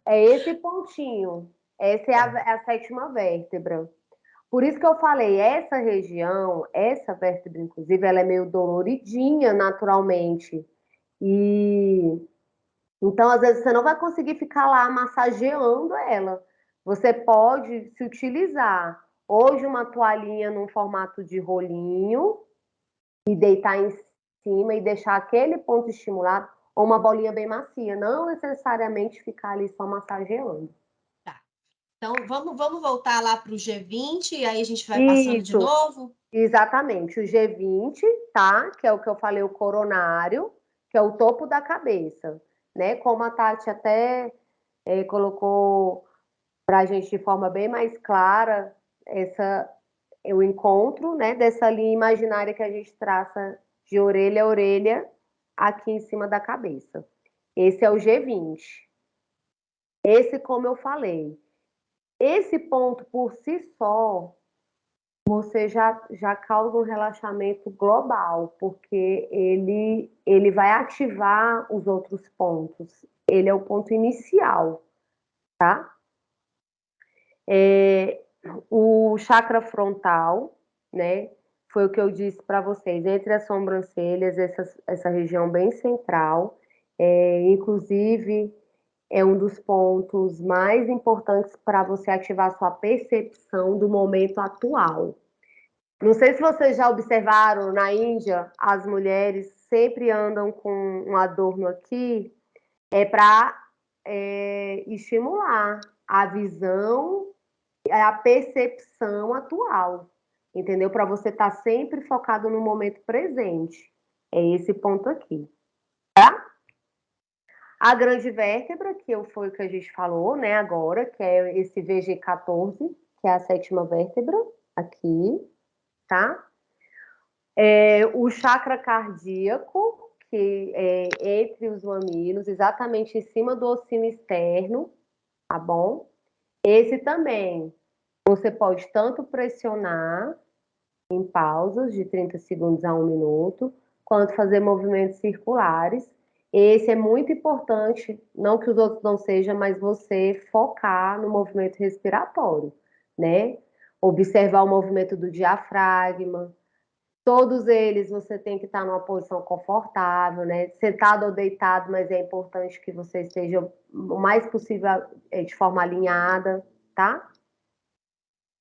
É esse pontinho. Essa é Bom, a sétima vértebra. Por isso que eu falei, essa região, essa vértebra, inclusive, ela é meio doloridinha naturalmente. E então, às vezes, você não vai conseguir ficar lá massageando ela. Você pode se utilizar hoje uma toalhinha num formato de rolinho e deitar em cima e deixar aquele ponto estimulado, ou uma bolinha bem macia, não necessariamente ficar ali só massageando. tá. Então vamos voltar lá para o G20 e aí a gente vai passando de Isso, novo. exatamente. O G20, tá? Que é o que eu falei, o coronário, que é o topo da cabeça, né? Como a Tati até colocou para a gente de forma bem mais clara essa o encontro, né, dessa linha imaginária que a gente traça de orelha a orelha aqui em cima da cabeça. Esse é o G20. Esse, como eu falei, esse ponto por si só, você já causa um relaxamento global, porque ele vai ativar os outros pontos. Ele é o ponto inicial, tá? É, o chakra frontal, né? Foi o que eu disse para vocês, entre as sobrancelhas, essa região bem central, inclusive é um dos pontos mais importantes para você ativar sua percepção do momento atual. Não sei se vocês já observaram, na Índia, as mulheres sempre andam com um adorno aqui, para estimular a visão, a percepção atual, entendeu? Para você estar sempre focado no momento presente. É esse ponto aqui. A grande vértebra, foi o que a gente falou, né, agora, que é esse VG14, que é a sétima vértebra, aqui, tá? O chakra cardíaco, que é entre os mamilos, exatamente em cima do ossino externo, tá bom? Esse também, você pode tanto pressionar em pausas de 30 segundos a 1 minuto, quanto fazer movimentos circulares. Esse é muito importante, não que os outros não sejam, mas você focar no movimento respiratório, né? Observar o movimento do diafragma, Todos eles você tem que estar numa posição confortável, né? Sentado ou deitado, mas é importante que você esteja o mais possível de forma alinhada, tá?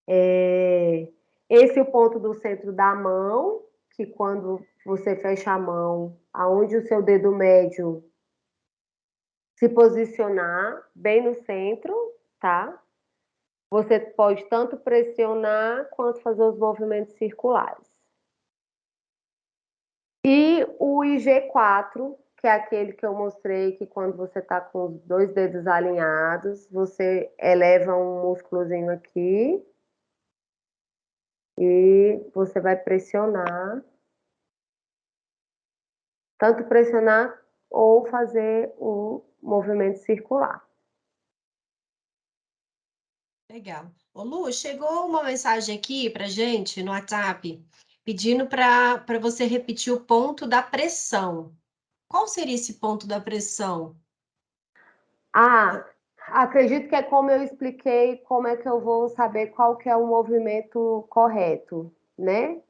Esse é o ponto do centro da mão, que quando você fecha a mão, aonde o seu dedo médio se posicionar, bem no centro, tá? Você pode tanto pressionar quanto fazer os movimentos circulares. E o IG4, que é aquele que eu mostrei que quando você está com os dois dedos alinhados, você eleva um músculozinho aqui e você vai pressionar, tanto pressionar ou fazer o movimento circular. Legal. Ô, Lu, chegou uma mensagem aqui para gente no WhatsApp pedindo para você repetir o ponto da pressão. Qual seria esse ponto da pressão? Ah, acredito que é como eu expliquei, como é que eu vou saber qual que é o movimento correto, né?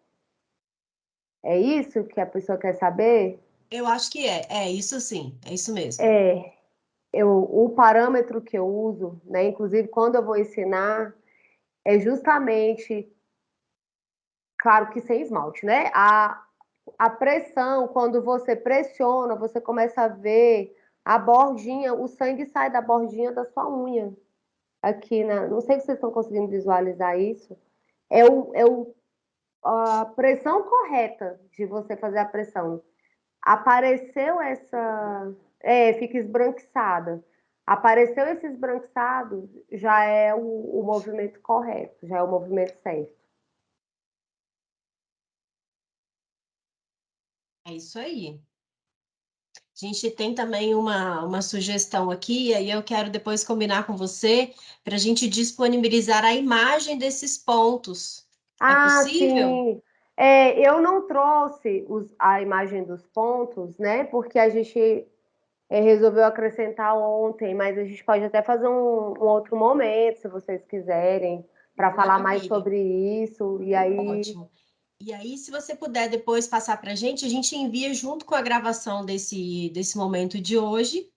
É isso que a pessoa quer saber? Eu acho que é isso sim, é isso mesmo. É, o parâmetro que eu uso, né? Inclusive quando eu vou ensinar, é justamente, claro que sem esmalte, né? A pressão, quando você pressiona, você começa a ver a bordinha, o sangue sai da bordinha da sua unha. Aqui na, não sei se vocês estão conseguindo visualizar isso. A pressão correta de você fazer a pressão. Apareceu essa. Fica esbranquiçada. Apareceu esse esbranquiçado, já é o movimento correto, já é o movimento certo. É isso aí. A gente tem também uma sugestão aqui, aí eu quero depois combinar com você para a gente disponibilizar a imagem desses pontos. É Ah, possível? sim. Eu não trouxe a imagem dos pontos, né? Porque a gente resolveu acrescentar ontem, mas a gente pode até fazer um outro momento, se vocês quiserem, para falar mais Maravilha, sobre isso. E aí, ótimo. E aí, se você puder depois passar para a gente envia junto com a gravação desse momento de hoje,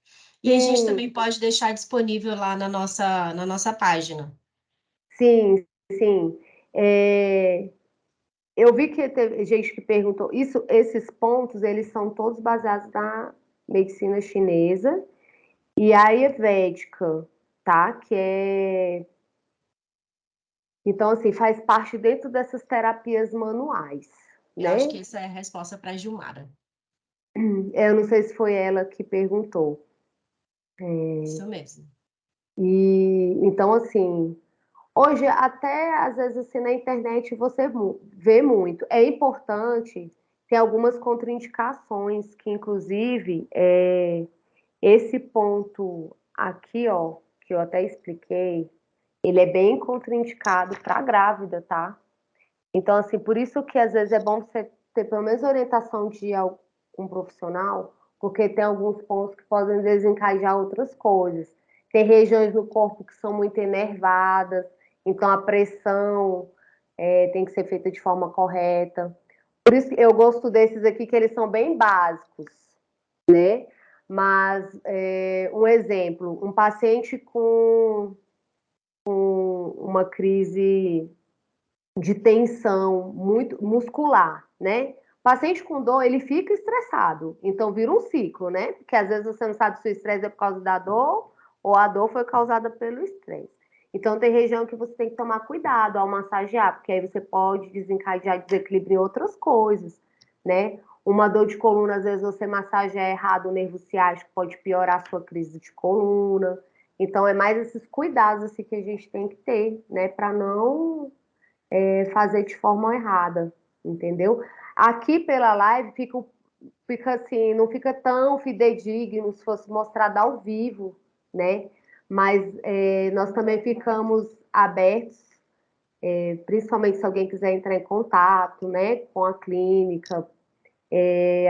e a gente sim, também pode deixar disponível lá na nossa página. sim, sim. É, eu vi que teve gente que perguntou, esses pontos, eles são todos baseados na medicina chinesa e a ayurvédica, tá? Então, assim, faz parte dentro dessas terapias manuais, Eu acho né? que essa é a resposta para a Gilmara. Eu não sei se foi ela que perguntou. Isso mesmo. E então, assim, hoje até às vezes assim na internet você vê muito. É importante ter algumas contraindicações que, inclusive, esse ponto aqui, ó, que eu até expliquei, ele é bem contraindicado para grávida, tá? Então, assim, por isso que às vezes é bom você ter pelo menos orientação de algum profissional, porque tem alguns pontos que podem desencadear outras coisas. Tem regiões no corpo que são muito enervadas, então a pressão tem que ser feita de forma correta. Por isso que eu gosto desses aqui, que eles são bem básicos, né? Mas, um exemplo, um paciente com uma crise de tensão muito muscular, né? O paciente com dor, ele fica estressado, então vira um ciclo, né? Porque às vezes você não sabe se o estresse é por causa da dor ou a dor foi causada pelo estresse. Então tem região que você tem que tomar cuidado ao massagear, porque aí você pode desencadear desequilíbrio em outras coisas, né? Uma dor de coluna, às vezes você massageia errado o nervo ciático, pode piorar a sua crise de coluna. Então é mais esses cuidados assim que a gente tem que ter, né, para não fazer de forma errada, entendeu? Aqui pela live fica assim, não fica tão fidedigno se fosse mostrado ao vivo, né? Mas nós também ficamos abertos, principalmente se alguém quiser entrar em contato, né, com a clínica,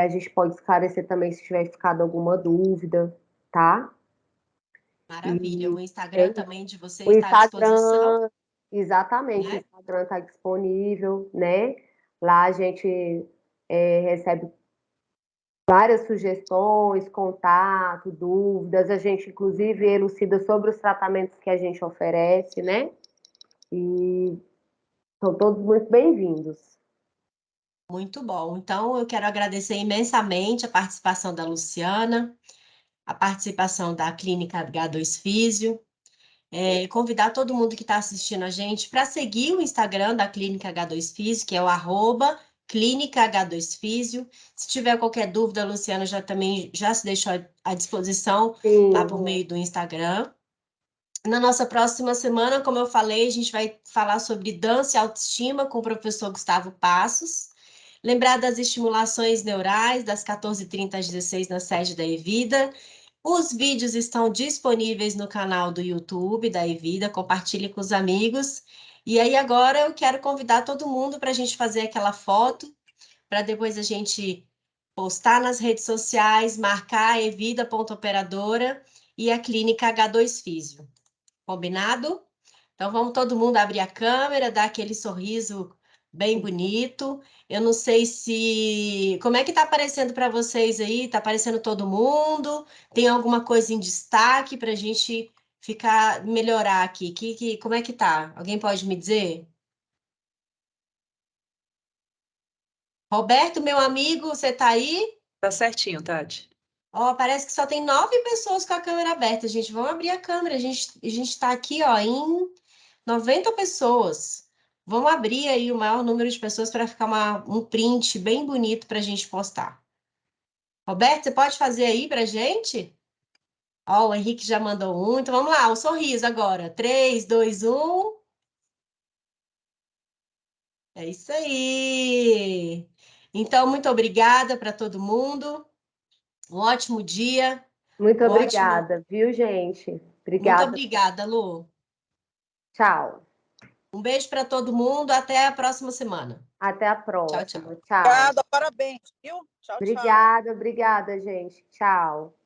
a gente pode esclarecer também se tiver ficado alguma dúvida, tá? Maravilha. E O Instagram é também de vocês o está à disposição, Instagram, exatamente, o né? Instagram está disponível, né? Lá a gente recebe várias sugestões, contato, dúvidas. A gente, inclusive, elucida sobre os tratamentos que a gente oferece, né? E são todos muito bem-vindos. Muito bom. Então, eu quero agradecer imensamente a participação da Luciana, a participação da Clínica H2 Físio, convidar todo mundo que está assistindo a gente para seguir o Instagram da Clínica H2 Físio, que é o @Clínica H2 Físio. Se tiver qualquer dúvida, a Luciana também já se deixou à disposição lá por Sim, meio do Instagram. Na nossa próxima semana, como eu falei, a gente vai falar sobre dança e autoestima com o professor Gustavo Passos. Lembrar das estimulações neurais, das 14h30 às 16 na sede da Evida. Os vídeos estão disponíveis no canal do YouTube da Evida, compartilhe com os amigos. E aí agora eu quero convidar todo mundo para a gente fazer aquela foto, para depois a gente postar nas redes sociais, marcar a evida.operadora e a clínica H2 Físio. Combinado? Então vamos todo mundo abrir a câmera, dar aquele sorriso bem bonito. Eu não sei se como é que tá aparecendo para vocês aí? Tá aparecendo todo mundo? Tem alguma coisa em destaque para a gente ficar melhorar aqui? Como é que tá? Alguém pode me dizer? Roberto, meu amigo, você tá aí? Tá certinho, Tati. Ó, parece que só tem 9 pessoas com a câmera aberta, gente. Vamos abrir a câmera. A gente está aqui, ó, em 90 pessoas. Vamos abrir aí o maior número de pessoas para ficar um print bem bonito para a gente postar. Roberto, você pode fazer aí para gente? Ó, o Henrique já mandou um. Então vamos lá, o sorriso agora. 3, 2, 1. É isso aí. Então, muito obrigada para todo mundo. Um ótimo dia. muito Um ótimo. obrigada, viu, gente? Muito Obrigada. obrigada, Lu. Tchau. Um beijo para todo mundo. Até a próxima semana. Até a Tchau, próxima. tchau. Tchau. Obrigada, parabéns, viu? Tchau, tchau. Obrigada, obrigada, gente. Tchau.